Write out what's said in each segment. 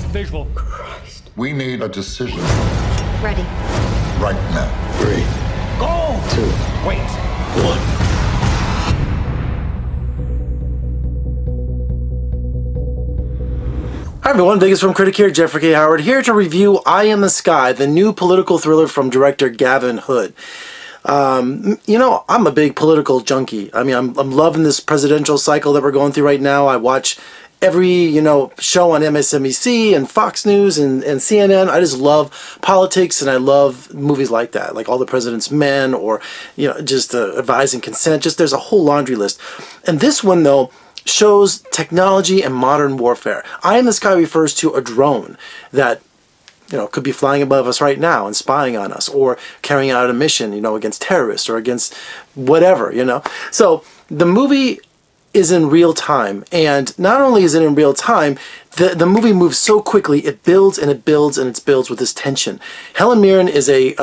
Visual. Christ. We need a decision. Ready. Right now. 3, Go! 2, Wait. 1. Hi everyone, Vegas Film Critic here, Jeffrey K. Howard, here to review Eye in the Sky, the new political thriller from director Gavin Hood. I'm a big political junkie. I mean, I'm loving this presidential cycle that we're going through right now. I watch every, show on MSNBC and Fox News and CNN. I just love politics, and I love movies like that, like All the President's Men, or, just Advise and Consent. Just there's a whole laundry list. And this one, though, shows technology and modern warfare. Eye in the Sky refers to a drone that could be flying above us right now and spying on us, or carrying out a mission, against terrorists or against whatever, So the movie is in real time, and not only is it in real time, the movie moves so quickly, it builds and it builds and it builds with this tension. Helen Mirren is a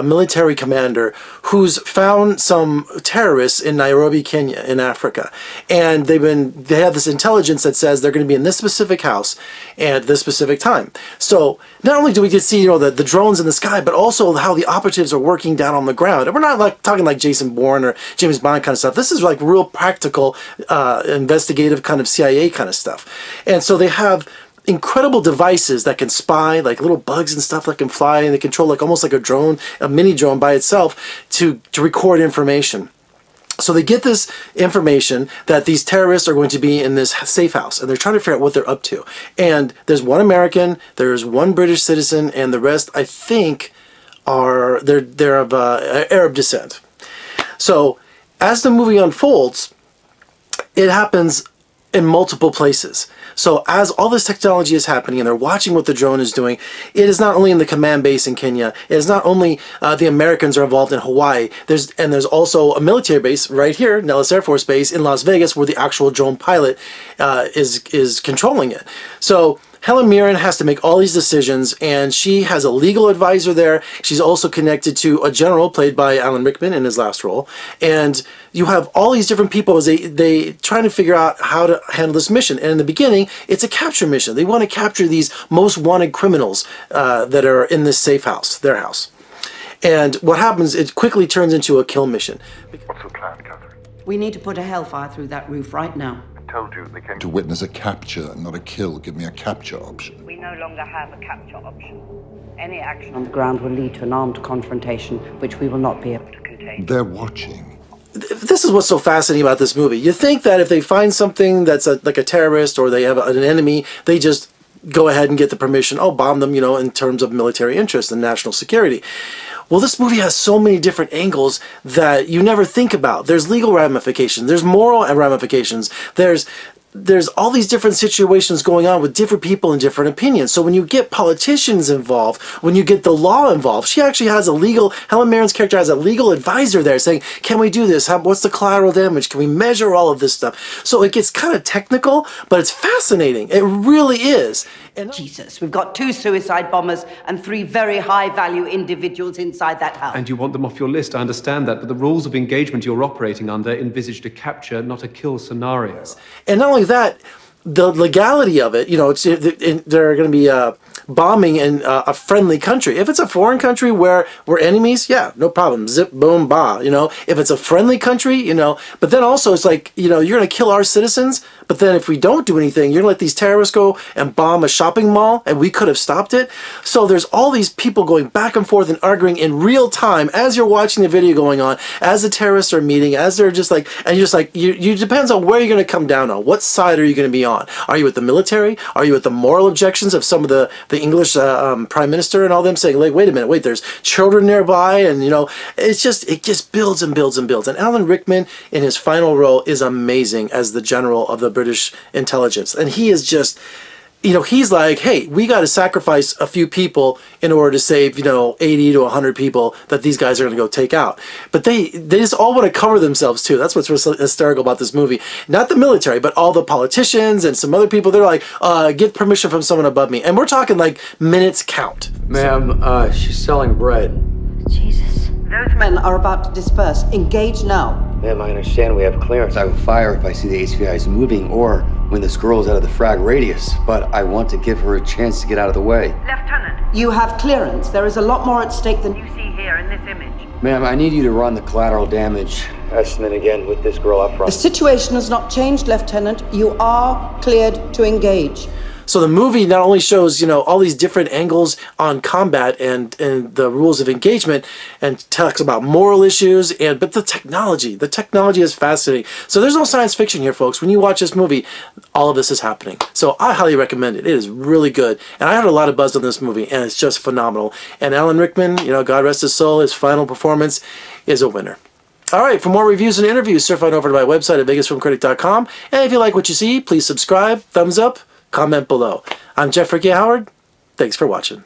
military commander who's found some terrorists in Nairobi, Kenya, in Africa, and they have this intelligence that says they're going to be in this specific house at this specific time. So not only do we get to see the drones in the sky, but also how the operatives are working down on the ground. And we're not talking like Jason Bourne or James Bond kind of stuff. This is like real practical investigative kind of CIA kind of stuff. And so they have incredible devices that can spy, like little bugs and stuff that can fly, and they control almost like a drone, a mini drone by itself, to record information. So they get this information that these terrorists are going to be in this safe house, and they're trying to figure out what they're up to. And there's one American, there's one British citizen, and the rest, I think, they're of Arab descent. So as the movie unfolds, it happens in multiple places. So as all this technology is happening and they're watching what the drone is doing, it is not only in the command base in Kenya, it is not only the Americans are involved in Hawaii, there's also a military base right here, Nellis Air Force Base in Las Vegas, where the actual drone pilot is controlling it. So Helen Mirren has to make all these decisions, and she has a legal advisor there. She's also connected to a general played by Alan Rickman in his last role. And you have all these different people as they trying to figure out how to handle this mission. And in the beginning, it's a capture mission. They want to capture these most wanted criminals that are in this safe house, their house. And what happens, it quickly turns into a kill mission. What's the plan, Catherine? We need to put a hellfire through that roof right now. Told you they came to witness a capture, not a kill. Give me a capture option. We no longer have a capture option. Any action On the ground will lead to an armed confrontation, which we will not be able to contain. They're watching. This is what's so fascinating about this movie. You think that if they find something that's like a terrorist, or they have an enemy, they just go ahead and get the permission, bomb them, in terms of military interest and national security. Well, this movie has so many different angles that you never think about. There's legal ramifications, there's moral ramifications, there's all these different situations going on with different people and different opinions. So when you get politicians involved, when you get the law involved, Helen Mirren's character has a legal advisor there saying, can we do this? What's the collateral damage? Can we measure all of this stuff? So it gets kind of technical, but it's fascinating. It really is. And Jesus, we've got 2 suicide bombers and 3 very high-value individuals inside that house. And you want them off your list, I understand that, but the rules of engagement you're operating under envisaged a capture, not a kill scenario. And not only that, the legality of it, they're going to be bombing in a friendly country. If it's a foreign country where we're enemies, yeah, no problem. Zip, boom, bah, If it's a friendly country, but then also it's like, you're going to kill our citizens, but then if we don't do anything, you're going to let these terrorists go and bomb a shopping mall, and we could have stopped it. So there's all these people going back and forth and arguing in real time as you're watching the video going on, as the terrorists are meeting, as they're just like, and you're just like, you depends on where you're going to come down on. What side are you going to be on? Are you with the military? Are you with the moral objections of some of the English prime minister and all them saying, like, wait a minute, there's children nearby, and it just builds and builds and builds. And Alan Rickman in his final role is amazing as the general of the British intelligence, and he is just, he's like, hey, we got to sacrifice a few people in order to save 80 to 100 people that these guys are going to go take out. But they just all want to cover themselves too. That's what's hysterical about this movie. Not the military, but all the politicians and some other people. They're like, get permission from someone above me, and we're talking like minutes count. Ma'am, she's selling bread. Jesus. Those men are about to disperse. Engage now. Ma'am, I understand we have clearance. I will fire if I see the HVIs moving or when this girl is out of the frag radius, but I want to give her a chance to get out of the way. Lieutenant, You have clearance. There is a lot more at stake than you see here in this image. Ma'am, I need you to run the collateral damage estimate again with this girl up The front. situation has not changed, Lieutenant. You are cleared to engage. So the movie not only shows, all these different angles on combat and the rules of engagement and talks about moral issues, but the technology is fascinating. So there's no science fiction here, folks. When you watch this movie, all of this is happening. So I highly recommend it. It is really good. And I had a lot of buzz on this movie, and it's just phenomenal. And Alan Rickman, God rest his soul, his final performance is a winner. All right, for more reviews and interviews, surf on over to my website at vegasfilmcritic.com. And if you like what you see, please subscribe, thumbs up, comment below. I'm Jeffrey K. Howard. Thanks for watching.